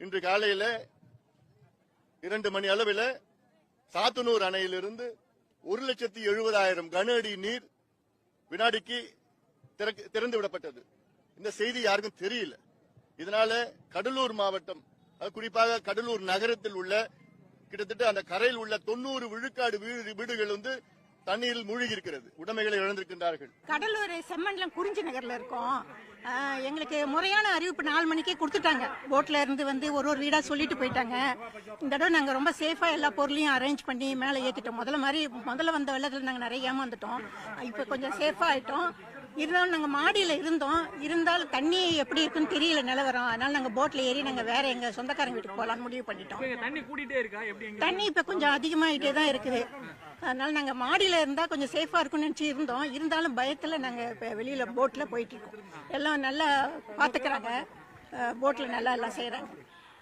இன்று காலையில் 2 மணி அளவில் சாத்தனூர் அணையிலிருந்து 1,70,000 கன அடி நீர் வினாடிக்கு திறந்து விடப்பட்டது. இந்த செய்தி யாருக்கும் தெரியல. இதனால கடலூர் மாவட்டம், குறிப்பாக கடலூர் நகரத்தில் உள்ள கிட்டத்தட்ட அந்த கரையில் உள்ள 90 விழுக்காடு வீடுகள் தண்ணீரில் மூழ்கி இருக்கிறது. உடைமைகளை இழந்திருக்கின்றார்கள். கடலூர் செம்மண்டலம் குறிஞ்சி நகர்ல இருக்கோம். எங்களுக்கு முறையான அறிவிப்பு 4 மணிக்கே கொடுத்துட்டாங்க. போட்ல இருந்து ஒரு வீடா சொல்லிட்டு போயிட்டாங்க. இந்த தடவை நாங்க ரொம்ப சேஃபா எல்லா பொருளையும் அரேஞ்ச் பண்ணி மேலே ஏத்திட்டோம். முதல்ல வந்த வெள்ளத்துல நாங்க நிறைய ஏமாந்துட்டோம். இப்ப கொஞ்சம் சேஃபா ஆயிட்டோம். இருந்தாலும் நாங்க மாடியில இருந்தாலும் தண்ணி எப்படி இருக்குன்னு தெரியல நிலவரம். அதனால நாங்க போட்ல ஏறி நாங்க வேற எங்க சொந்தக்காரங்க வீட்டுக்கு போலான்னு முடிவு பண்ணிட்டோம். தண்ணி இப்ப கொஞ்சம் அதிகமாயிட்டே தான் இருக்குது. அதனால நாங்க மாடியில இருந்தா கொஞ்சம் சேஃபா இருக்கும்னு நினைச்சு இருந்தோம். இருந்தாலும் பயத்துல நாங்க வெளியில போட்ல போயிட்டு இருக்கோம். எல்லாம் நல்லா பாத்துக்கிறாங்க. போட்ல நல்லா எல்லாம் செய்யறாங்க.